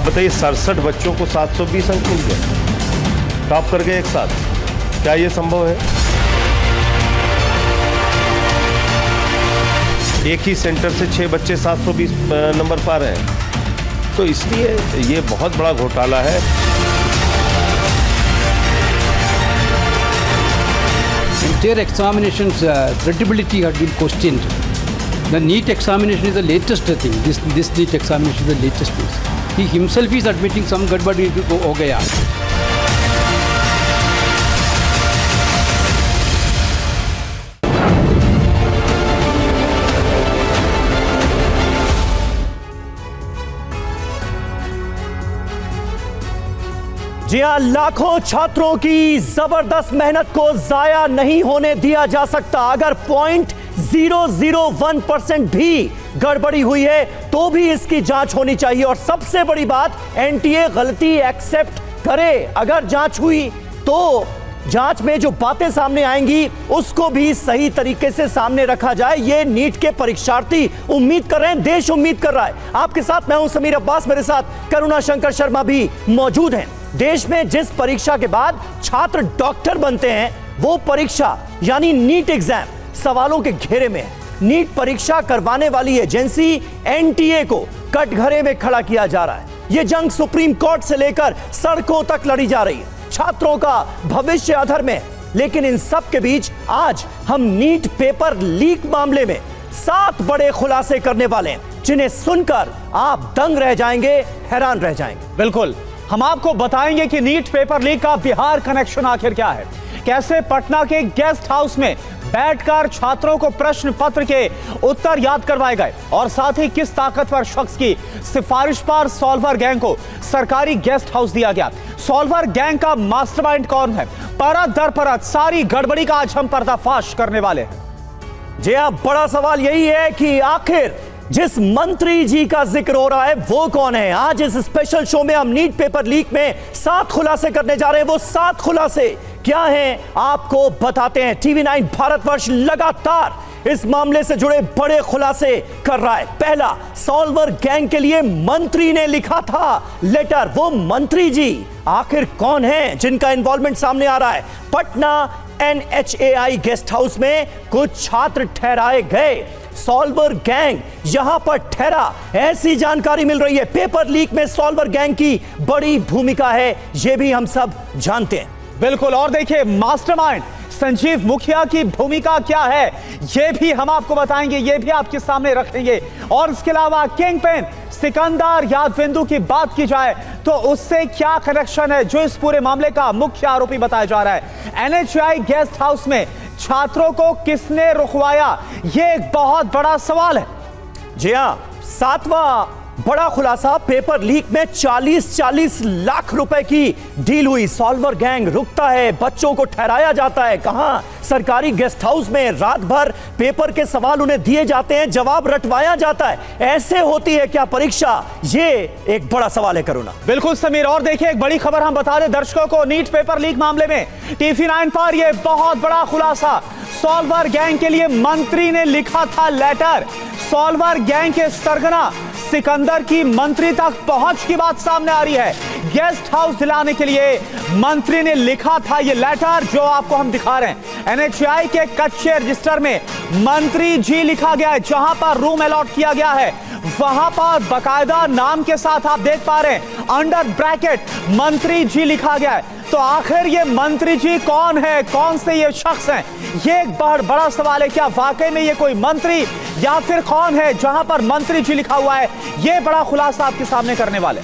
आप बताइए 67 बच्चों को 720 अंक मिल गए टॉप कर गए एक साथ, क्या ये संभव है? एक ही सेंटर से 6 बच्चे 720 नंबर पा रहे हैं, तो इसलिए ये बहुत बड़ा घोटाला है। Entire examinations credibility had been questioned. The NEET examination is the latest thing. This NEET examination is the latest thing. He himself is admitting some gadbadi ho gaya. जी हां, लाखों छात्रों की जबरदस्त मेहनत को जाया नहीं होने दिया जा सकता। अगर 0.001% भी गड़बड़ी हुई है तो भी इसकी जांच होनी चाहिए। और सबसे बड़ी बात, एनटीए गलती एक्सेप्ट करे। अगर जांच हुई तो जांच में जो बातें सामने आएंगी उसको भी सही तरीके से सामने रखा जाए। ये नीट के परीक्षार्थी उम्मीद कर रहे हैं, देश उम्मीद कर रहा है। आपके साथ मैं हूं समीर अब्बास, मेरे साथ करुणा शंकर शर्मा भी मौजूद हैं। देश में जिस परीक्षा के बाद छात्र डॉक्टर बनते हैं वो परीक्षा यानी नीट एग्जाम सवालों के घेरे में है। नीट परीक्षा करवाने वाली एजेंसी एनटीए को कटघरे में खड़ा किया जा रहा है। यह जंग सुप्रीम कोर्ट से लेकर सड़कों तक लड़ी जा रही है। छात्रों का भविष्य अधर में, लेकिन इन सब के बीच आज हम नीट पेपर लीक मामले में 7 बड़े खुलासे करने वाले हैं जिन्हें सुनकर आप दंग रह जाएंगे, हैरान रह जाएंगे। बिल्कुल, हम आपको बताएंगे कि नीट पेपर लीक का बिहार कनेक्शन आखिर क्या है, कैसे पटना के गेस्ट हाउस में बैठकर छात्रों को प्रश्न पत्र के उत्तर याद करवाए गए, और साथ ही किस ताकतवर शख्स की सिफारिश पर सॉल्वर गैंग को सरकारी गेस्ट हाउस दिया गया। सॉल्वर गैंग का मास्टरमाइंड कौन है, परत दर परत सारी गड़बड़ी का आज हम पर्दाफाश करने वाले हैं। जी हां, बड़ा सवाल यही है कि आखिर जिस मंत्री जी का जिक्र हो रहा है वो कौन है। आज इस स्पेशल शो में हम नीट पेपर लीक में 7 खुलासे करने जा रहे हैं। वो 7 खुलासे क्या हैं आपको बताते हैं। टीवी9 भारतवर्ष लगातार इस मामले से जुड़े बड़े खुलासे कर रहा है। पहला, सॉल्वर गैंग के लिए मंत्री ने लिखा था लेटर। वो मंत्री जी आखिर कौन है जिनका इन्वॉल्वमेंट सामने आ रहा है। पटना NHAI गेस्ट हाउस में कुछ छात्र ठहराए गए, सॉल्वर गैंग यहां पर ठहरा, ऐसी जानकारी मिल रही है। पेपर लीक में सॉल्वर गैंग की बड़ी भूमिका है, यह भी हम सब जानते हैं। बिल्कुल, और देखिए मास्टरमाइंड संजीव मुखिया की भूमिका क्या है यह भी हम आपको बताएंगे, यह भी आपके सामने रखेंगे। और इसके अलावा किंग पेन सिकंदर यादविंदु की बात की जाए तो उससे क्या कनेक्शन है, जो इस पूरे मामले का मुख्य आरोपी बताया जा रहा है। NHAI गेस्ट हाउस में छात्रों को किसने रुकवाया, यह एक बहुत बड़ा सवाल है। जी हां, 7वां बड़ा खुलासा, पेपर लीक में 40 लाख रुपए की डील हुई। सॉल्वर गैंग रुकता है, बच्चों को ठहराया जाता है, कहां? सरकारी गेस्ट हाउस में। रात भर पेपर के सवाल उन्हें दिए जाते हैं, जवाब रटवाया जाता है। ऐसे होती है क्या परीक्षा? ये एक बड़ा सवाल है करुणा। बिल्कुल समीर, और देखिए एक बड़ी खबर हम बता दें दर्शकों को, नीट पेपर लीक मामले में टीवी9 पर यह बहुत बड़ा खुलासा। सॉल्वर गैंग के लिए मंत्री ने लिखा था लेटर। सॉल्वर गैंग के सरगना सिकंदर की मंत्री तक पहुंच की बात सामने आ रही है। गेस्ट हाउस दिलाने के लिए मंत्री ने लिखा था यह लेटर, जो आपको हम दिखा रहे हैं। NHAI के कच्चे रजिस्टर में मंत्री जी लिखा गया है। जहां पर रूम अलॉट किया गया है वहां पर बकायदा नाम के साथ आप देख पा रहे हैं, अंडर ब्रैकेट मंत्री जी लिखा गया है। तो आखिर ये मंत्री जी कौन है, कौन से ये शख्स हैं, ये एक बड़ा सवाल है। क्या वाकई में ये कोई मंत्री या फिर कौन है जहां पर मंत्री जी लिखा हुआ है, ये बड़ा खुलासा आपके सामने करने वाले।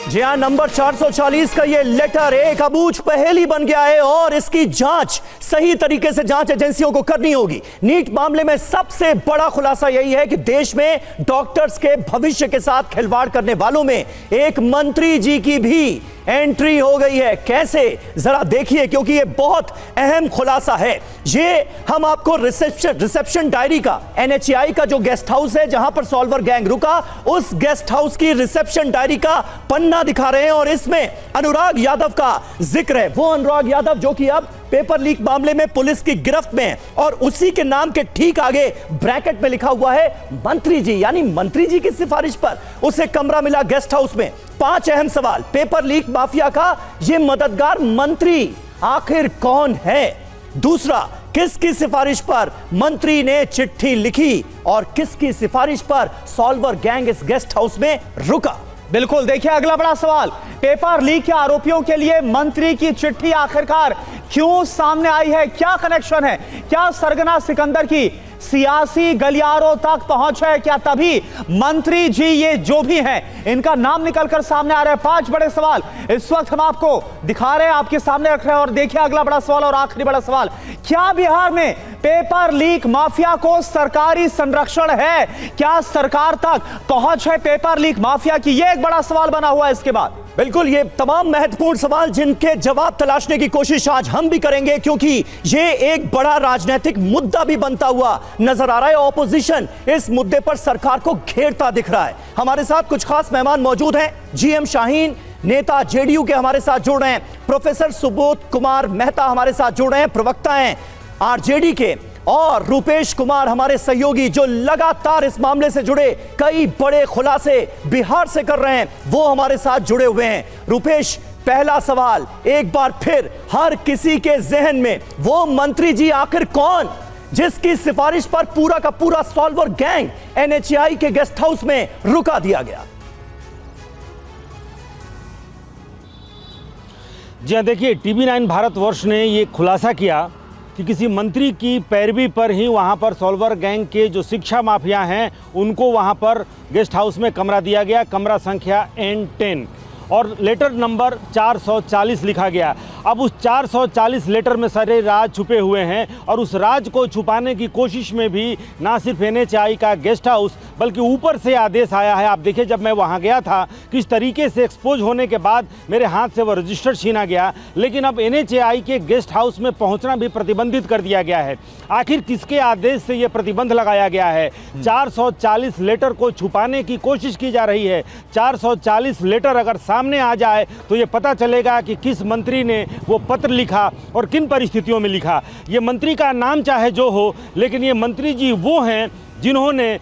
जी हां, नंबर 440 का यह लेटर एक अबूझ पहेली बन गया है और इसकी जांच सही तरीके से जांच एजेंसियों को करनी होगी। नीट मामले में सबसे बड़ा खुलासा यही है कि देश में डॉक्टर्स के भविष्य के साथ खिलवाड़ करने वालों में एक मंत्री जी की भी एंट्री हो गई है। कैसे, जरा देखिए, क्योंकि यह बहुत अहम खुलासा है। ये हम आपको रिसेप्शन डायरी का, NHAI का जो गेस्ट हाउस है जहां पर सॉल्वर गैंग रुका, उस गेस्ट हाउस की रिसेप्शन डायरी का पन्ना दिखा रहे हैं और इसमें अनुराग यादव का जिक्र है। वो अनुराग यादव जो कि अब पेपर लीक मामले में पुलिस की गिरफ्त में और उसी के नाम के ठीक आगे ब्रैकेट में लिखा हुआ है मंत्री जी, यानी मंत्री जी की सिफारिश पर उसे कमरा मिला गेस्ट हाउस में। 5 अहम सवाल। पेपर लीक माफिया का यह मददगार मंत्री आखिर कौन है? दूसरा, किसकी सिफारिश पर मंत्री ने चिट्ठी लिखी और किसकी सिफारिश पर सॉल्वर गैंग इस गेस्ट हाउस में रुका? बिल्कुल, देखिए अगला बड़ा सवाल, पेपर लीक के आरोपियों के लिए मंत्री की चिट्ठी आखिरकार क्यों सामने आई है? क्या कनेक्शन है? क्या सरगना सिकंदर की सियासी गलियारों तक पहुंच है? क्या तभी मंत्री जी ये जो भी हैं इनका नाम निकलकर सामने आ रहा है? 5 बड़े सवाल इस वक्त हम आपको दिखा रहे हैं, आपके सामने रख रहे हैं। और देखिए अगला बड़ा सवाल और आखिरी बड़ा सवाल, क्या बिहार में पेपर लीक माफिया को सरकारी संरक्षण है? क्या सरकार तक पहुंच है पेपर लीक माफिया की? यह एक बड़ा सवाल बना हुआ है इसके बाद। बिल्कुल, ये तमाम महत्वपूर्ण सवाल जिनके जवाब तलाशने की कोशिश आज हम भी करेंगे, क्योंकि ये एक बड़ा राजनीतिक मुद्दा भी बनता हुआ नजर आ रहा है। ऑपोजिशन इस मुद्दे पर सरकार को घेरता दिख रहा है। हमारे साथ कुछ खास मेहमान मौजूद हैं। जीएम शाहीन, नेता जेडीयू के, हमारे साथ जुड़ रहे हैं। प्रोफेसर सुबोध कुमार मेहता हमारे साथ जुड़ रहे हैं, प्रवक्ता हैं आरजेडी के। और रूपेश कुमार हमारे सहयोगी, जो लगातार इस मामले से जुड़े कई बड़े खुलासे बिहार से कर रहे हैं, वो हमारे साथ जुड़े हुए हैं। रूपेश, पहला सवाल एक बार फिर हर किसी के जहन में, वो मंत्री जी आखिर कौन जिसकी सिफारिश पर पूरा का पूरा सॉल्वर गैंग एनएचएआई के गेस्ट हाउस में रुका दिया गया? जी हाँ, देखिए TV9 भारतवर्ष ने ये खुलासा किया कि किसी मंत्री की पैरवी पर ही वहाँ पर सॉल्वर गैंग के जो शिक्षा माफिया हैं उनको वहाँ पर गेस्ट हाउस में कमरा दिया गया, कमरा संख्या N10, और लेटर नंबर 440 लिखा गया। अब उस 440 लेटर में सारे राज छुपे हुए हैं और उस राज को छुपाने की कोशिश में भी ना सिर्फ एनएचएआई का गेस्ट हाउस बल्कि ऊपर से आदेश आया है। आप देखिए, जब मैं वहाँ गया था किस तरीके से एक्सपोज होने के बाद मेरे हाथ से वो रजिस्टर छीना गया, लेकिन अब एनएचएआई के गेस्ट हाउस में पहुँचना भी प्रतिबंधित कर दिया गया है। आखिर किसके आदेश से ये प्रतिबंध लगाया गया है? 440 लेटर को छुपाने की कोशिश की जा रही है। 440 लेटर अगर सामने आ जाए तो ये पता चलेगा कि किस मंत्री ने वो पत्र लिखा और किन परिस्थितियों में लिखा। ये मंत्री का नाम चाहे जो हो, लेकिन ये मंत्री जी वो हैं जिन्होंने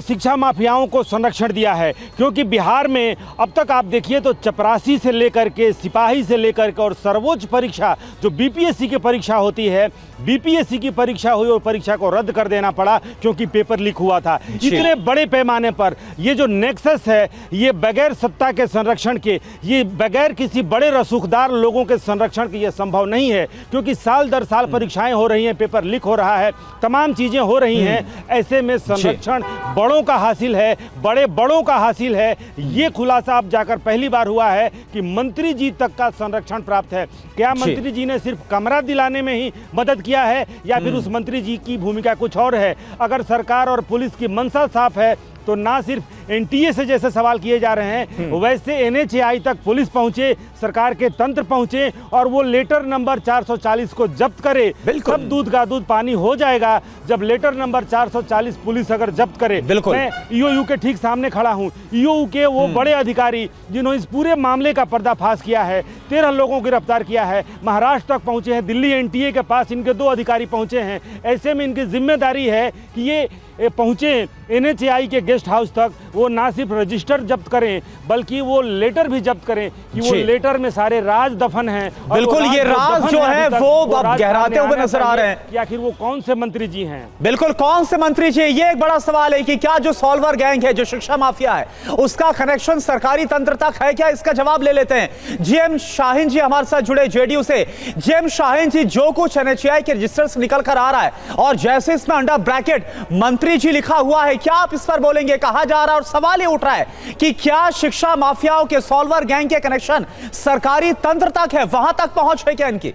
शिक्षा माफियाओं को संरक्षण दिया है। क्योंकि बिहार में अब तक आप देखिए तो चपरासी से लेकर के, सिपाही से लेकर के और सर्वोच्च परीक्षा जो बीपीएससी की परीक्षा होती है, बीपीएससी की परीक्षा हुई और परीक्षा को रद्द कर देना पड़ा क्योंकि पेपर लीक हुआ था। इतने बड़े पैमाने पर ये जो नेक्सस है, ये बगैर सत्ता के संरक्षण के, ये बगैर किसी बड़े रसूखदार लोगों के संरक्षण के ये संभव नहीं है। क्योंकि साल दर साल परीक्षाएं हो रही हैं, पेपर लीक हो रहा है, तमाम चीज़ें हो रही हैं। ऐसे में संरक्षण बड़ों का हासिल है, बड़ों का हासिल है। ये खुलासा अब जाकर पहली बार हुआ है कि मंत्री जी तक का संरक्षण प्राप्त है। क्या मंत्री जी ने सिर्फ कमरा दिलाने में ही मदद किया है या फिर उस मंत्री जी की भूमिका कुछ और है? अगर सरकार और पुलिस की मंशा साफ है तो ना सिर्फ एनटीए से जैसे सवाल किए जा रहे हैं, वैसे एनएचएआई तक पुलिस पहुंचे, सरकार के तंत्र पहुंचे और वो लेटर नंबर 440 को जब्त करे। सब दूध का दूध पानी हो जाएगा जब लेटर नंबर 440 पुलिस अगर जब्त करे। मैं ईओयू के ठीक सामने खड़ा हूं। ईओयू के वो बड़े अधिकारी जिन्होंने इस पूरे मामले का पर्दाफाश किया है, 13 लोगों को गिरफ्तार किया है, महाराष्ट्र तक पहुंचे हैं, दिल्ली एनटीए के पास इनके 2 अधिकारी पहुंचे हैं। ऐसे में इनकी जिम्मेदारी है कि ये पहुंचे एनएचएआई के गेस्ट हाउस तक, वो ना सिर्फ रजिस्टर जब्त करें बल्कि वो लेटर भी जब्त करें कि वो लेटर में सारे राज दफन हैं। बिल्कुल, ये राज जो है वो अब गहराते हुए नजर आ रहे हैं कि आखिर वो कौन से मंत्री जी हैं। बिल्कुल, कौन से मंत्री जी? ये एक बड़ा सवाल है कि क्या जो सॉल्वर गैंग है, जो शिक्षा माफिया है, उसका कनेक्शन सरकारी तंत्र तक है क्या? इसका जवाब ले लेते हैं। जीएम शाहीन जी हमारे साथ जुड़े जेडीयू से। जीएम शाहीन जी, जो कुछ एनएचएआई के रजिस्टर से निकल कर आ रहा है और जैसे इसमें अंडर ब्रैकेट मंत्री जी लिखा हुआ है, क्या आप इस पर बोलेंगे? कहा जा रहा है और सवाल ये उठ रहा है कि क्या शिक्षा माफियाओं के, सॉल्वर गैंग के कनेक्शन सरकारी तंत्र तक है? वहां तक पहुंच है क्या इनकी?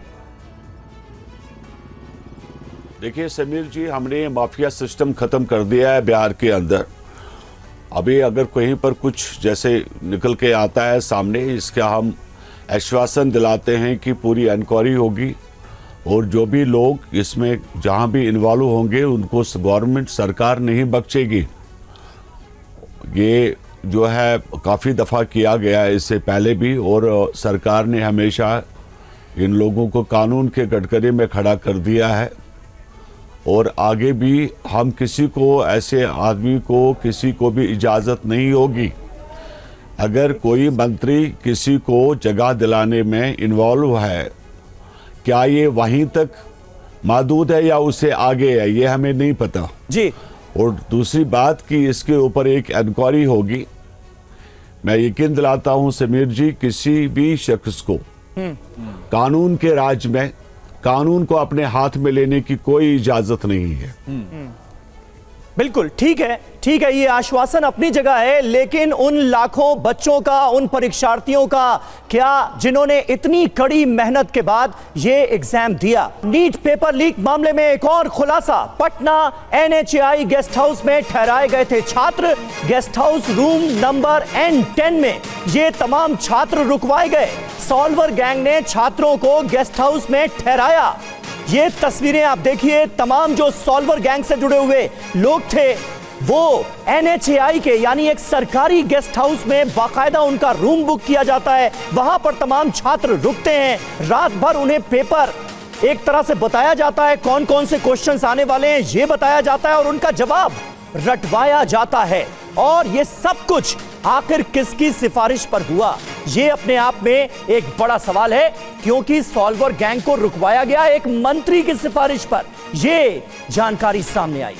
देखिए समीर जी, हमने माफिया सिस्टम खत्म कर दिया है बिहार के अंदर। अभी अगर कहीं पर कुछ जैसे निकल के आता है सामने, इसका हम आश्वासन दिलाते हैं कि पूरी इंक्वायरी होगी और जो भी लोग इसमें जहां भी इन्वॉल्व होंगे उनको गवर्नमेंट, सरकार नहीं बख्शेगी। ये जो है काफ़ी दफ़ा किया गया है इससे पहले भी, और सरकार ने हमेशा इन लोगों को कानून के कटघरे में खड़ा कर दिया है और आगे भी हम किसी को, ऐसे आदमी को, किसी को भी इजाज़त नहीं होगी। अगर कोई मंत्री किसी को जगह दिलाने में इन्वॉल्व है, क्या ये वहीं तक महदूद है या उससे आगे है, ये हमें नहीं पता जी। और दूसरी बात कि इसके ऊपर एक इंक्वायरी होगी। मैं यकीन दिलाता हूं समीर जी, किसी भी शख्स को कानून के राज में कानून को अपने हाथ में लेने की कोई इजाजत नहीं है। बिल्कुल ठीक है, ठीक है, ये आश्वासन अपनी जगह है, लेकिन उन लाखों बच्चों का, उन परीक्षार्थियों का क्या जिन्होंने इतनी कड़ी मेहनत के बाद ये एग्जाम दिया। नीट पेपर लीक मामले में एक और खुलासा, पटना NHAI गेस्ट हाउस में ठहराए गए थे छात्र। Guest house room number N10 में ये तमाम छात्र रुकवाए गए। सॉल्वर गैंग ने छात्रों को गेस्ट हाउस में ठहराया। ये तस्वीरें आप देखिए, तमाम जो सॉल्वर गैंग से जुड़े हुए लोग थे वो NHAI के यानी एक सरकारी गेस्ट हाउस में बाकायदा उनका रूम बुक किया जाता है, वहां पर तमाम छात्र रुकते हैं। रात भर उन्हें पेपर एक तरह से बताया जाता है, कौन कौन से क्वेश्चंस आने वाले हैं ये बताया जाता है और उनका जवाब रटवाया जाता है। और ये सब कुछ आखिर किसकी सिफारिश पर हुआ, ये अपने आप में एक बड़ा सवाल है, क्योंकि सॉल्वर गैंग को रुकवाया गया एक मंत्री की सिफारिश पर। ये जानकारी सामने आई।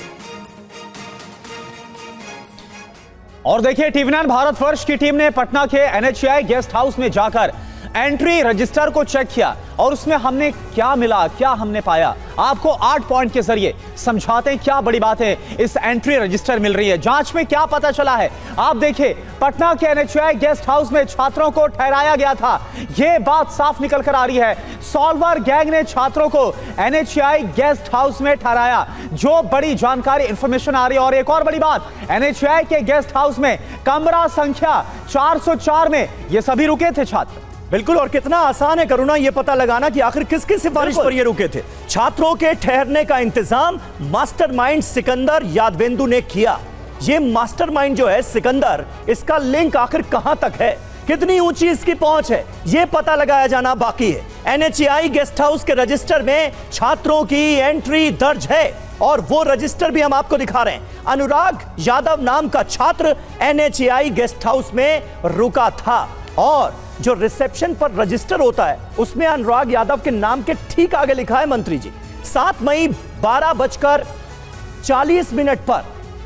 और देखिए, TV9 भारतवर्ष की टीम ने पटना के NHAI गेस्ट हाउस में जाकर एंट्री रजिस्टर को चेक किया और उसमें हमने क्या मिला, क्या हमने पाया, आपको 8 पॉइंट के जरिए समझाते हैं क्या बड़ी बातें इस एंट्री रजिस्टर मिल रही है। जांच में क्या पता चला है, आप देखिए। पटना के NHAI गेस्ट हाउस में छात्रों को ठहराया गया था, यह बात साफ निकल कर आ रही है। सॉल्वर गैंग ने छात्रों को NHAI गेस्ट हाउस में ठहराया, जो बड़ी जानकारी इंफॉर्मेशन आ रही है। और एक और बड़ी बात, NHAI के गेस्ट हाउस में कमरा संख्या 404 में ये सभी रुके थे छात्र। बिल्कुल, और कितना आसान है करुणा ये पता लगाना कि आखिर किसकी सिफारिश पर ये रुके थे। छात्रों के ठहरने का इंतजाम मास्टरमाइंड सिकंदर यादवेंदु ने किया। ये मास्टरमाइंड जो है सिकंदर, इसका लिंक आखिर कहां तक है, कितनी ऊंची इसकी पहुंच है, ये पता लगाया जाना बाकी है। NHAI गेस्ट हाउस के रजिस्टर में छात्रों की एंट्री दर्ज है और वो रजिस्टर भी हम आपको दिखा रहे हैं। अनुराग यादव नाम का छात्र NHAI गेस्ट हाउस में रुका था और जो रिसेप्शन पर रजिस्टर होता है उसमें अनुराग यादव के नाम के ठीक आगे लिखा है मंत्री जी। 7 मई 12:40 पर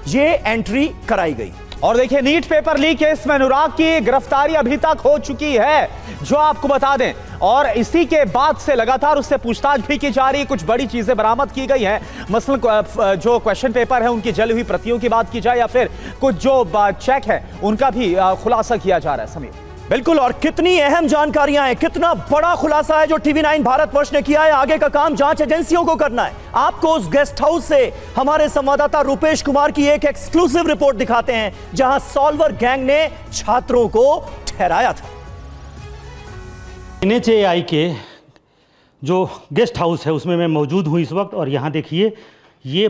यह एंट्री कराई गई। और देखिए, नीट पेपर लीक केस में अनुराग की गिरफ्तारी अभी तक हो चुकी है, जो आपको बता दें। और इसी के बाद से लगातार उससे पूछताछ भी की जा रही है, कुछ बड़ी चीजें बरामद की गई हैं। मसलन जो क्वेश्चन पेपर है उनकी जली हुई प्रतियों की बात की जाए या फिर कुछ जो चेक है उनका भी खुलासा किया जा रहा है। समीर, बिल्कुल, और कितनी अहम जानकारियां हैं, कितना बड़ा खुलासा है जो TV9 भारतवर्ष ने किया है। आगे का काम जांच एजेंसियों को करना है। आपको उस गेस्ट हाउस से हमारे संवाददाता रुपेश कुमार की एक एक्सक्लूसिव रिपोर्ट दिखाते हैं, जहां सॉल्वर गैंग ने छात्रों को ठहराया था। NHAI के जो गेस्ट हाउस है उसमें मैं मौजूद हूँ इस वक्त, और यहाँ देखिए ये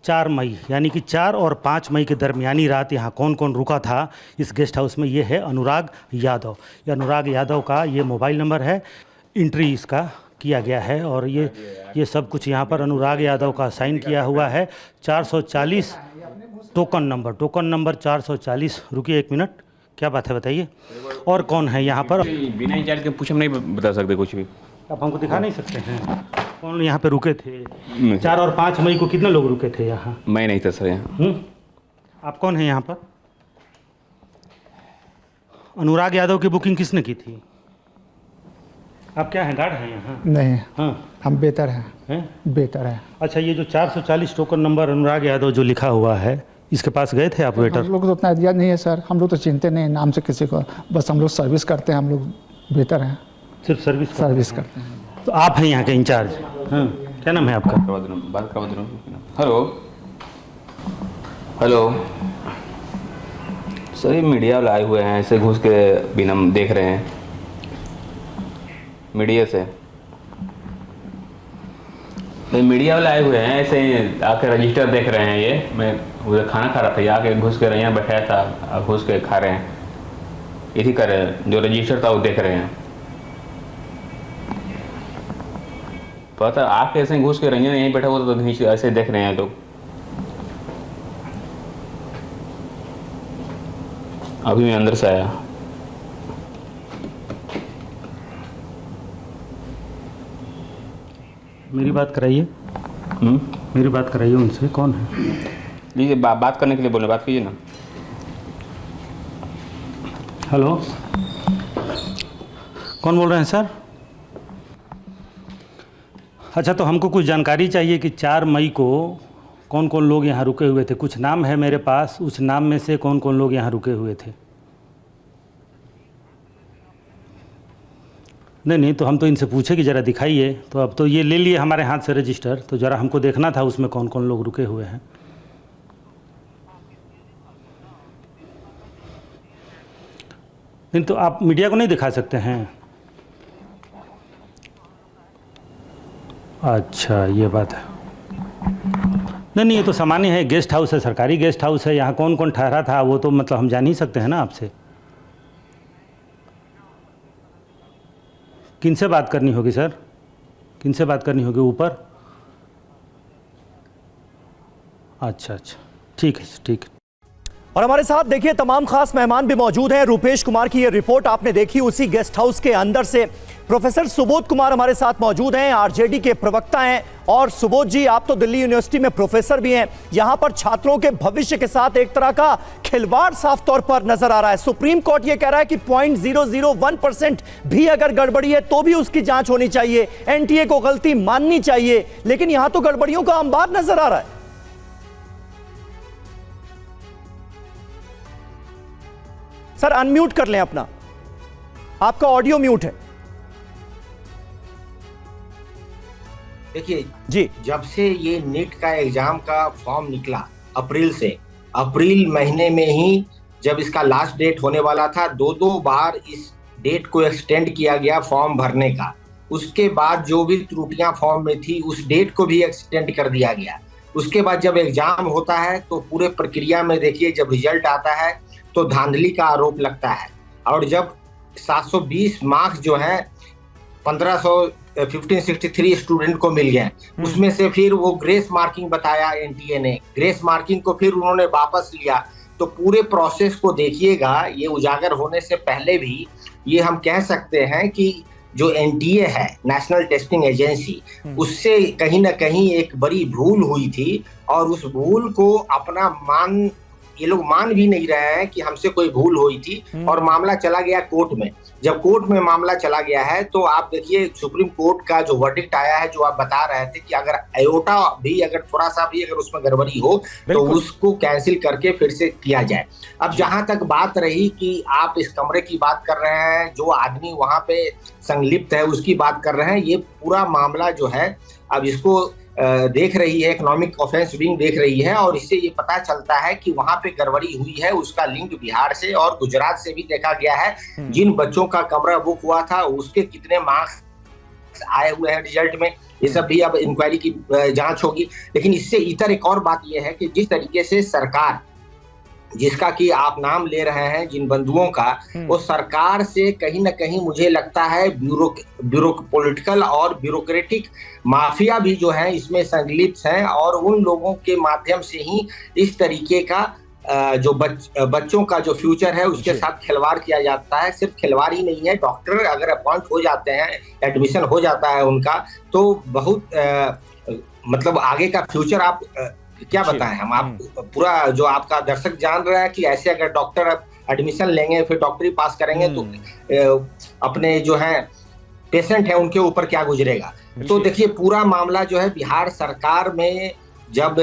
4 मई यानी कि 4 और 5 मई के दरमियानी रात यहाँ कौन कौन रुका था इस गेस्ट हाउस में, ये है अनुराग यादव। ये अनुराग यादव का ये मोबाइल नंबर है, इंट्री इसका किया गया है और ये सब कुछ यहाँ पर अनुराग यादव का साइन किया हुआ है। 440 टोकन नंबर 440। रुकिए 1 मिनट, क्या बात है बताइए। और कौन है यहाँ पर? बिना इंचार्ज के पूछ हम नहीं बता सकते कुछ भी। आप हमको दिखा नहीं सकते हैं कौन यहाँ पे रुके थे? 4 और 5 मई को कितने लोग रुके थे यहाँ? मैं नहीं था सर यहाँ। आप कौन है यहाँ पर? अनुराग यादव की बुकिंग किसने की थी? आप क्या हैं, गार्ड हैं यहाँ? नहीं, हाँ, हम बेहतर हैं। हैं? बेहतर है। अच्छा, ये जो 440 टोकन नंबर अनुराग यादव जो लिखा हुआ है, इसके पास गए थे आप वेटर? हम लोग तो उतना आइडिया नहीं है सर, हम लोग तो चिंते नहीं नाम से किसी को, बस हम लोग सर्विस करते हैं, हम लोग बेहतर हैं। सिर्फ सर्विस करते हैं। तो आप हैं यहाँ के इंचार्ज? हाँ, क्या नाम है आपका? बात करवा दूँ। हेलो सर, ये मीडिया वाले आए हुए हैं, ऐसे घुस के बिना देख रहे हैं मीडिया से। तो मीडिया वाले आए हुए हैं, ऐसे आके रजिस्टर देख रहे हैं। ये मैं उधर खाना खा रहा था, आके घुस के यहाँ बैठाया था, घुस के खा रहे हैं, इसी कर रहे हैं। जो रजिस्टर था वो देख रहे हैं। पता आके ऐसे घुस के रंजन यहीं बैठा हुआ था तो नीचे ऐसे देख रहे हैं लोग। अभी मैं अंदर से आया। मेरी बात कराइए। मेरी बात कराइए उनसे। कौन है? लीजिए बात करने के लिए बोले, बात कीजिए ना। हेलो, कौन बोल रहे हैं सर? अच्छा, तो हमको कुछ जानकारी चाहिए कि 4 मई को कौन कौन लोग यहाँ रुके हुए थे। कुछ नाम है मेरे पास, उस नाम में से कौन कौन लोग यहाँ रुके हुए थे। नहीं, तो हम तो इनसे पूछे कि ज़रा दिखाइए। तो अब तो ये ले लिए हमारे हाथ से रजिस्टर, तो ज़रा हमको देखना था उसमें कौन कौन लोग रुके हुए हैं। नहीं तो आप मीडिया को नहीं दिखा सकते हैं? अच्छा, ये बात है। नहीं, ये तो सामान्य है, गेस्ट हाउस है, सरकारी गेस्ट हाउस है। यहाँ कौन कौन ठहरा था वो तो मतलब हम जान ही सकते हैं ना आपसे। किनसे बात करनी होगी सर? किनसे बात करनी होगी? ऊपर? अच्छा, ठीक है, ठीक है। और हमारे साथ देखिए तमाम खास मेहमान भी मौजूद हैं। रूपेश कुमार की ये रिपोर्ट आपने देखी उसी गेस्ट हाउस के अंदर से। प्रोफेसर सुबोध कुमार हमारे साथ मौजूद हैं, आरजेडी के प्रवक्ता हैं। और सुबोध जी, आप तो दिल्ली यूनिवर्सिटी में प्रोफेसर भी हैं। यहां पर छात्रों के भविष्य के साथ एक तरह का खिलवाड़ साफ तौर पर नजर आ रहा है। सुप्रीम कोर्ट यह कह रहा है कि 0.001% भी अगर गड़बड़ी है तो भी उसकी जांच होनी चाहिए, एनटीए को गलती माननी चाहिए। लेकिन यहां तो गड़बड़ियों का अंबार नजर आ रहा है। सर अनम्यूट कर लें अपना, आपका ऑडियो म्यूट है। देखिए जी, जब से ये नीट का एग्जाम का फॉर्म निकला अप्रैल से, अप्रैल महीने में ही जब इसका लास्ट डेट होने वाला था, 2 बार इस डेट को एक्सटेंड किया गया फॉर्म भरने का। उसके बाद जो भी त्रुटियां फॉर्म में थी उस डेट को भी एक्सटेंड कर दिया गया। उसके बाद जब एग्जाम होता है तो पूरे प्रक्रिया में देखिए जब रिजल्ट आता है तो धांधली का आरोप लगता है। और जब 720 मार्क्स जो है 1563 स्टूडेंट को मिल गए, उसमें से फिर वो ग्रेस मार्किंग बताया एनटीए ने, ग्रेस मार्किंग को फिर उन्होंने वापस लिया। तो पूरे प्रोसेस को देखिएगा, ये उजागर होने से पहले भी ये हम कह सकते हैं कि जो एनटीए है, नेशनल टेस्टिंग एजेंसी, उससे कहीं ना कहीं एक बड़ी भूल हुई थी। और उस भूल को अपना ये लोग मान भी नहीं रहे हैं कि हमसे कोई भूल हुई थी। और मामला चला गया कोर्ट में। जब कोर्ट में मामला चला गया है तो आप देखिए सुप्रीम कोर्ट का जो वर्डिक्ट आया है, जो आप बता रहे थे कि अगर आयोटा भी, अगर थोड़ा सा भी अगर उसमें गड़बड़ी हो तो उसको कैंसिल करके फिर से किया जाए। अब जहां तक बात रही कि आप इस कमरे की बात कर रहे हैं, जो आदमी वहां पे संलिप्त है उसकी बात कर रहे हैं, ये पूरा मामला जो है अब इसको देख रही है इकोनॉमिक ऑफेंस विंग देख रही है। और इससे ये पता चलता है कि वहां पे गड़बड़ी हुई है, उसका लिंक बिहार से और गुजरात से भी देखा गया है। जिन बच्चों का कमरा बुक हुआ था उसके कितने मार्क्स आए हुए हैं रिजल्ट में, ये सब भी अब इंक्वायरी की जांच होगी। लेकिन इससे इतर एक और बात यह है कि जिस तरीके से सरकार, जिसका कि आप नाम ले रहे हैं जिन बंधुओं का, वो सरकार से कहीं ना कहीं मुझे लगता है पॉलिटिकल और ब्यूरोक्रेटिक माफिया भी जो है इसमें संलिप्त हैं। और उन लोगों के माध्यम से ही इस तरीके का जो बच्चों का जो फ्यूचर है उसके साथ खिलवाड़ किया जाता है। सिर्फ खिलवाड़ ही नहीं है, डॉक्टर अगर अपॉइंट हो जाते हैं, एडमिशन हो जाता है उनका, तो बहुत मतलब आगे का फ्यूचर आप क्या बताएं हम। आप पूरा जो आपका दर्शक जान रहा है कि ऐसे अगर डॉक्टर एडमिशन लेंगे फिर डॉक्टरी पास करेंगे तो अपने जो है पेशेंट है उनके ऊपर क्या गुजरेगा। तो देखिए पूरा मामला जो है बिहार सरकार में, जब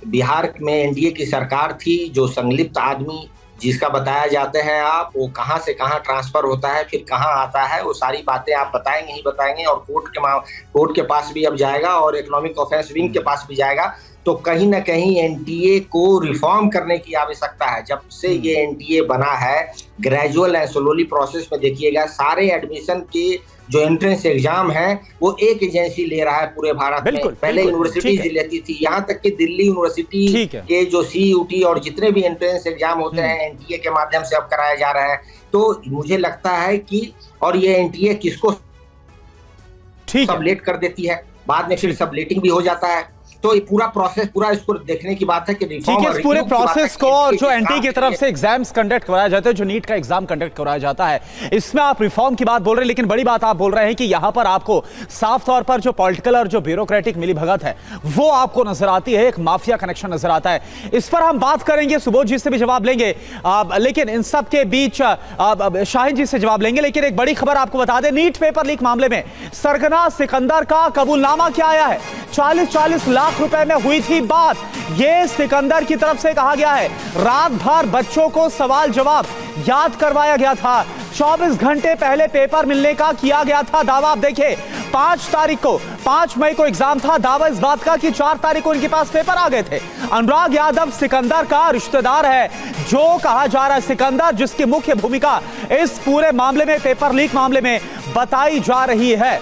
बिहार में एनडीए की सरकार थी, जो संलिप्त आदमी जिसका बताया जाते हैं आप, वो कहां से कहां ट्रांसफर होता है फिर कहां आता है, वो सारी बातें आप बताएंगे ही बताएंगे। और कोर्ट के पास भी अब जाएगा और इकोनॉमिक ऑफेंस विंग के पास भी जाएगा। तो कहीं ना कहीं एनटीए को रिफॉर्म करने की आवश्यकता है। जब से ये एनटीए बना है, ग्रेजुअल एंड स्लोली प्रोसेस में देखिएगा, सारे एडमिशन के जो एंट्रेंस एग्जाम है वो एक एजेंसी ले रहा है पूरे भारत में। पहले यूनिवर्सिटी लेती थी, यहाँ तक कि दिल्ली यूनिवर्सिटी के जो सीयूटी और जितने भी एंट्रेंस एग्जाम होते हैं एनटीए के माध्यम से अब कराया जा रहा है। तो मुझे लगता है कि और ये एनटीए किसको सब लेट कर देती है। बाद में फिर सबलेटिंग भी हो जाता है। तो ये पूरा प्रोसेस, पूरा इसको देखने की बात है कि ठीक है, इस पूरे प्रोसेस को जो एनटीए की तरफ से एग्जाम्स कंडक्ट कराया जाता है, जो नीट का एग्जाम कंडक्ट कराया जाता है, इसमें आप रिफॉर्म की बात बोल रहे हैं, लेकिन बड़ी बात आप बोल रहे हैं कि यहां पर आपको साफ तौर पर जो पॉलिटिकल और जो ब्यूरोक्रेटिक मिलीभगत है वो आपको नजर आती है, एक माफिया कनेक्शन नजर आता है। इस पर हम बात करेंगे, सुबोध जी से भी जवाब लेंगे, लेकिन इन सब के बीच शाहीन जी से जवाब लेंगे। लेकिन एक बड़ी खबर आपको बता दें, नीट पेपर लीक मामले में सरगना सिकंदर का कबूलनामा क्या आया है। 40-40 लाख रुपए में हुई थी बात, यह सिकंदर की तरफ से कहा गया है। रात भर बच्चों को सवाल जवाब याद करवाया गया था, 24 घंटे पहले पेपर मिलने का किया गया था दावा। आप देखिए 5 मई को एग्जाम था, दावा इस बात का कि 4 तारीख को इनके पास पेपर आ गए थे। अनुराग यादव सिकंदर का रिश्तेदार है, जो कहा जा रहा है सिकंदर जिसकी मुख्य भूमिका इस पूरे मामले में, पेपर लीक मामले में बताई जा रही है।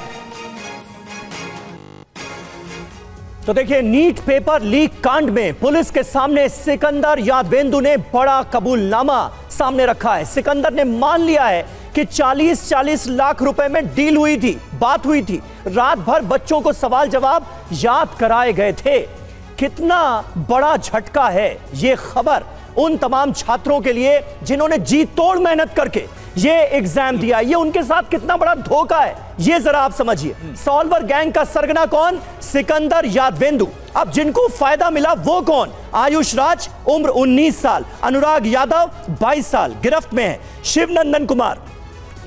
तो देखिए, नीट पेपर लीक कांड में पुलिस के सामने सिकंदर यादवेंदु ने बड़ा कबूलनामा सामने रखा है। सिकंदर ने मान लिया है कि 40-40 लाख रुपए में डील हुई थी, बात हुई थी। रात भर बच्चों को सवाल जवाब याद कराए गए थे। कितना बड़ा झटका है ये खबर उन तमाम छात्रों के लिए जिन्होंने जी तोड़ मेहनत करके ये एग्जाम दिया। ये उनके साथ कितना बड़ा धोखा है, ये जरा आप समझिए। सॉल्वर गैंग का सरगना कौन? सिकंदर यादवेंदु। अब जिनको फायदा मिला वो कौन? आयुष राज, उम्र 19 साल, अनुराग यादव 22 साल गिरफ्त में है, शिवनंदन कुमार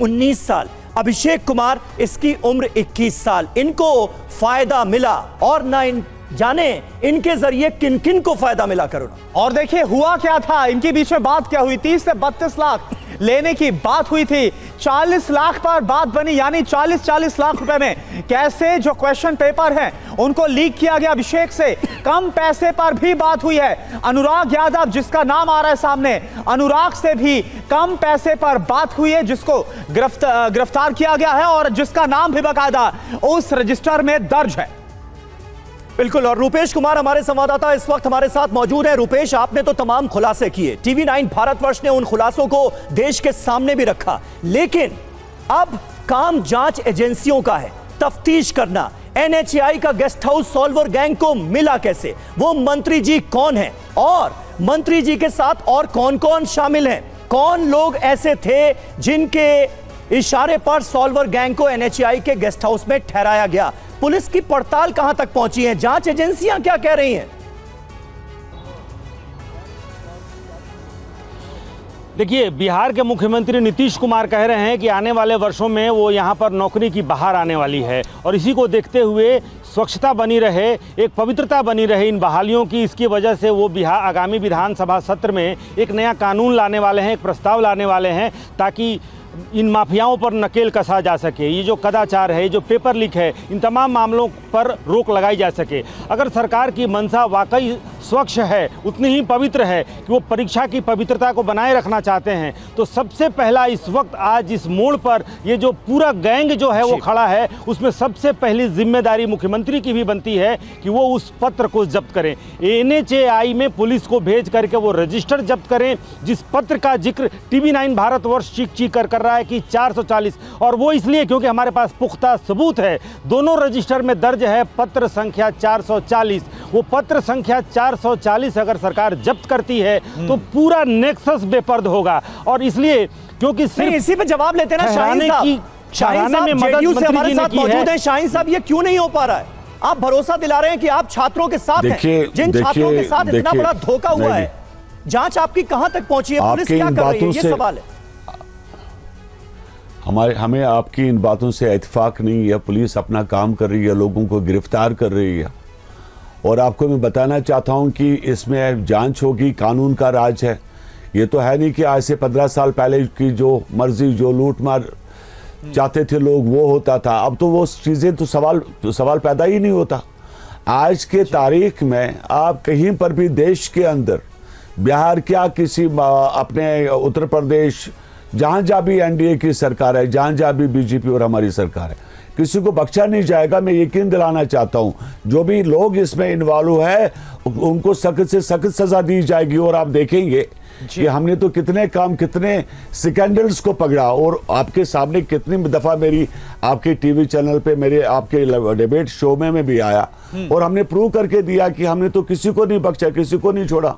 19 साल, अभिषेक कुमार इसकी उम्र 21 साल। इनको फायदा मिला और ना जाने इनके जरिए किन किन को फायदा मिला करो। और देखिए हुआ क्या था, इनके बीच में बात क्या हुई। 30 से 32 लाख लेने की बात हुई थी, 40 लाख पर बात बनी, यानी 40-40 लाख रुपए में कैसे जो क्वेश्चन पेपर हैं उनको लीक किया गया। अभिषेक से कम पैसे पर भी बात हुई है। अनुराग यादव जिसका नाम आ रहा है सामने, अनुराग से भी कम पैसे पर बात हुई है, जिसको गिरफ्तार किया गया है और जिसका नाम भी बाकायदा उस रजिस्टर में दर्ज है। बिल्कुल, और रूपेश कुमार हमारे संवाददाता इस वक्त हमारे साथ मौजूद है। रूपेश, आपने तो तमाम खुलासे किए, TV9 भारतवर्ष ने उन खुलासों को देश के सामने भी रखा, लेकिन अब काम जांच एजेंसियों का है, तफ्तीश करना। NHAI का गेस्ट हाउस सॉल्वर गैंग को मिला कैसे, वो मंत्री जी कौन है और मंत्री जी के साथ और कौन कौन शामिल हैं, कौन लोग ऐसे थे जिनके इशारे पर सॉल्वर गैंग को NHAI के गेस्ट हाउस में ठहराया गया। पुलिस की पड़ताल कहां तक पहुंची है, जांच एजेंसियां क्या कह रही हैं? देखिए, बिहार के मुख्यमंत्री नीतीश कुमार कह रहे हैं कि आने वाले वर्षों में वो यहाँ पर नौकरी की बहार आने वाली है और इसी को देखते हुए स्वच्छता बनी रहे, एक पवित्रता बनी रहे इन बहालियों की, इसकी वजह से वो बिहार आगामी विधानसभा सत्र में एक नया कानून लाने वाले हैं, एक प्रस्ताव लाने वाले हैं, ताकि इन माफियाओं पर नकेल कसा जा सके। ये जो कदाचार है, जो पेपर लीक है, इन तमाम मामलों पर रोक लगाई जा सके। अगर सरकार की मंशा वाकई स्वच्छ है, उतनी ही पवित्र है कि वो परीक्षा की पवित्रता को बनाए रखना चाहते हैं, तो सबसे पहला इस वक्त आज इस मोड़ पर ये जो पूरा गैंग जो है वो खड़ा है, उसमें सबसे पहली जिम्मेदारी मुख्यमंत्री की भी बनती है कि वो उस पत्र को जब्त करें। NHAI में पुलिस को भेज करके वो रजिस्टर जब्त करें, जिस पत्र का जिक्र TV9 भारतवर्ष चीख कर रहा है कि 440, और वो इसलिए क्योंकि हमारे पास पुख्ता सबूत है। दोनों रजिस्टर में दर्ज है पत्र संख्या 440। वो पत्र संख्या 440 अगर सरकार जब्त करती है तो पूरा नेक्सस बेपर्द होगा। और इसलिए क्योंकि सिर्फ इसी पे जवाब लेते ना शाहीन साहब जेडीयू से हमारे साथ मौजूद हैं। शाहीन साहब, ये क्यों नहीं हो पा रहा है? आप भरोसा दिला रहे हैं कि आप छात्रों के साथ हैं, जिन छात्रों के साथ इतना बड़ा धोखा हुआ है, जांच आपकी कहां तक पहुंची है, पुलिस क्या कर रही है, ये सवाल है। हमें आपकी इन बातों से इत्तेफाक नहीं है। पुलिस अपना काम कर रही है, लोगों को गिरफ्तार कर रही है, और आपको मैं बताना चाहता हूं कि इसमें जांच होगी, कानून का राज है। ये तो है नहीं कि आज से 15 साल पहले की जो मर्जी, जो लूट मार चाहते थे लोग, वो होता था। अब तो वो चीज़ें तो सवाल पैदा ही नहीं होता। आज के तारीख में आप कहीं पर भी देश के अंदर, बिहार क्या, किसी अपने उत्तर प्रदेश, जहाँ जहाँ भी NDA की सरकार है, जहाँ जहाँ भी BJP और हमारी सरकार है, किसी को बख्शा नहीं जाएगा। मैं यकीन दिलाना चाहता हूं, जो भी लोग इसमें इन्वॉल्व है उनको सख्त से सख्त सजा दी जाएगी। और आप देखेंगे कि हमने तो कितने काम, कितने स्कैंडल्स को पकड़ा, और आपके सामने कितनी दफा मेरी आपके टीवी चैनल पे, मेरे आपके डिबेट शो में भी आया, और हमने प्रूव करके दिया कि हमने तो किसी को नहीं बख्शा, किसी को नहीं छोड़ा,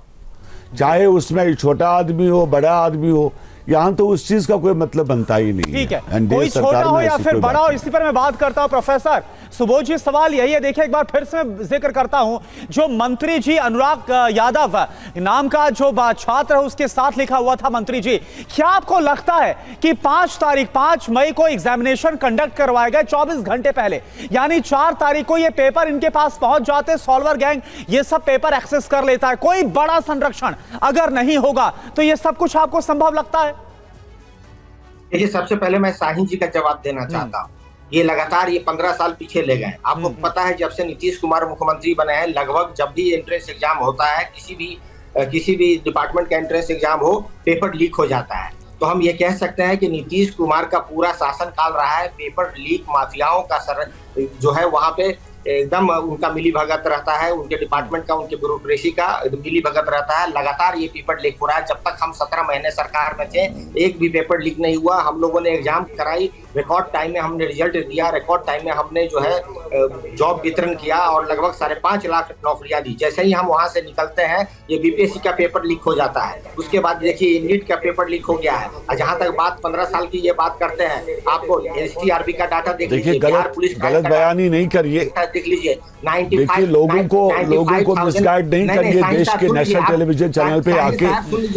चाहे उसमें छोटा आदमी हो, बड़ा आदमी हो। यहाँ तो उस चीज का कोई मतलब बनता ही नहीं। ठीक है, कोई छोटा हो या फिर बड़ा हो, इसी पर मैं बात करता हूं। प्रोफेसर सुबोध जी, सवाल यही है, देखिए एक बार फिर से मैं जिक्र करता हूं, जो मंत्री जी अनुराग यादव नाम का जो छात्र है उसके साथ लिखा हुआ था मंत्री जी, क्या आपको लगता है कि 5 मई को एग्जामिनेशन कंडक्ट करवाए गए 24 घंटे पहले, यानी 4 तारीख को ये पेपर इनके पास पहुंच जाते, सॉल्वर गैंग ये सब पेपर एक्सेस कर लेता है, कोई बड़ा संरक्षण अगर नहीं होगा तो ये सब कुछ आपको संभव लगता है? देखिए, सबसे पहले मैं शाहीन जी का जवाब देना चाहता हूँ। ये लगातार 15 साल पीछे ले गए। आपको पता है, जब से नीतीश कुमार मुख्यमंत्री बने हैं, लगभग जब भी एंट्रेंस एग्जाम होता है, किसी भी डिपार्टमेंट का एंट्रेंस एग्जाम हो, पेपर लीक हो जाता है। तो हम ये कह सकते हैं कि नीतीश कुमार का पूरा शासन काल रहा है, पेपर लीक माफियाओं का जो है वहां पे एकदम उनका मिली भगत रहता है, उनके डिपार्टमेंट का, उनके ब्यूरोक्रेसी का मिली भगत रहता है। लगातार ये पेपर लीक हो रहा है। जब तक हम 17 महीने सरकार में थे, एक भी पेपर लीक नहीं हुआ। हम लोगों ने एग्जाम कराई, रिकॉर्ड टाइम में हमने रिजल्ट दिया, रिकॉर्ड टाइम में हमने जो है जॉब वितरण किया और लगभग 5.5 लाख नौकरियां दी। जैसे ही हम वहां से निकलते हैं, ये बीपीएससी का पेपर लीक हो जाता है। उसके बाद देखिए नीट का पेपर लीक हो गया है। जहां तक बात 15 साल की ये बात करते हैं, आपको एसटीआरबी का डाटा देख लीजिए, बिहार पुलिस गलत बयानी नहीं करिए, देख लीजिए। देखिए, लोगों को मिसगाइड नहीं करिए। देश के नेशनल टेलीविजन चैनल पे आके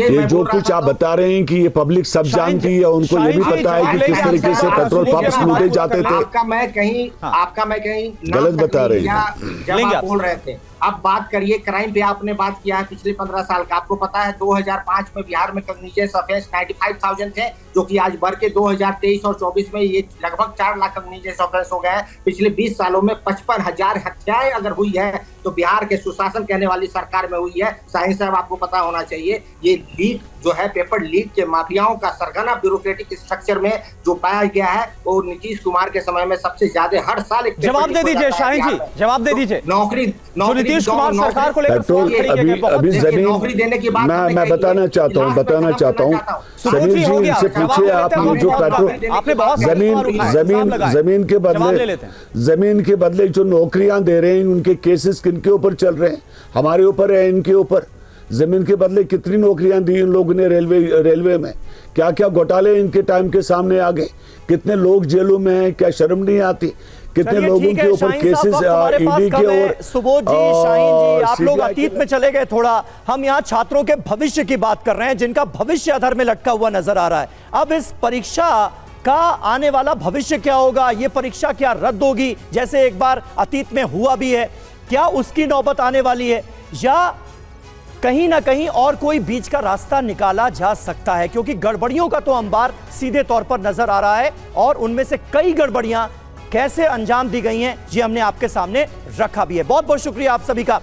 ये जो कुछ आप बता रहे हैं कि ये पब्लिक सब जानती है, उनको ये भी पता है कि किस तरीके से पेट्रोल पंप लूटे जाते थे। आपका मैं कहीं गलत बता रहे हैं, जब आप बोल रहे थे। अब बात करिए क्राइम पे, आपने बात किया है पिछले 15 साल का। आपको पता है 2005 में बिहार में कॉग्निजेंस ऑफेंस 95,000 थे, जो कि आज बढ़ के 2023 और 24 में ये लगभग 4 लाख कॉग्निजेंस ऑफेंस हो गए हैं। पिछले 20 सालों में 55,000 हत्याएं अगर हुई है तो बिहार के सुशासन कहने वाली सरकार में हुई है। शाहीन साहब, आपको पता होना चाहिए, ये लीक जो है, पेपर लीक के माफियाओं का सरगना ब्यूरोक्रेटिक स्ट्रक्चर में जो पाया गया है, वो नीतीश कुमार के समय में सबसे ज्यादा हर साल एक जवाब दे दीजिए शाहीन जी, जवाब दे दीजिए। नौकरी नीतीश कुमार सरकार को लेकर अभी जमीन नौकरी देने की बात मैं बताना चाहता हूँ समीर जी, इनसे पूछिए आपने जो पेट्रोल जमीन के बदले जो नौकरियां दे रहे हैं, उनके केसेस किनके ऊपर चल रहे हैं? हमारे ऊपर है, इनके ऊपर। जमीन के बदले कितनी नौकरियां दी इन लोगों ने रेलवे में? क्या क्या घोटाले इनके टाइम के सामने आ गए? कितने लोग जेलों में हैं? क्या शर्म नहीं आती? कितने लोगों के ऊपर केसेस ईडी के? और सुबोध जी, शाहीन जी, आप लोग अतीत में चले गए थोड़ा। हम यहाँ छात्रों के भविष्य की बात कर रहे हैं, जिनका भविष्य अधर में लटका हुआ नजर आ रहा है। अब इस परीक्षा का आने वाला भविष्य क्या होगा? ये परीक्षा क्या रद्द होगी, जैसे एक बार अतीत में हुआ भी है? क्या उसकी नौबत आने वाली है, या कहीं ना कहीं और कोई बीच का रास्ता निकाला जा सकता है? क्योंकि गड़बड़ियों का तो अंबार सीधे तौर पर नजर आ रहा है, और उनमें से कई गड़बड़ियां कैसे अंजाम दी गई हैं, ये हमने आपके सामने रखा भी है। बहुत बहुत शुक्रिया आप सभी का।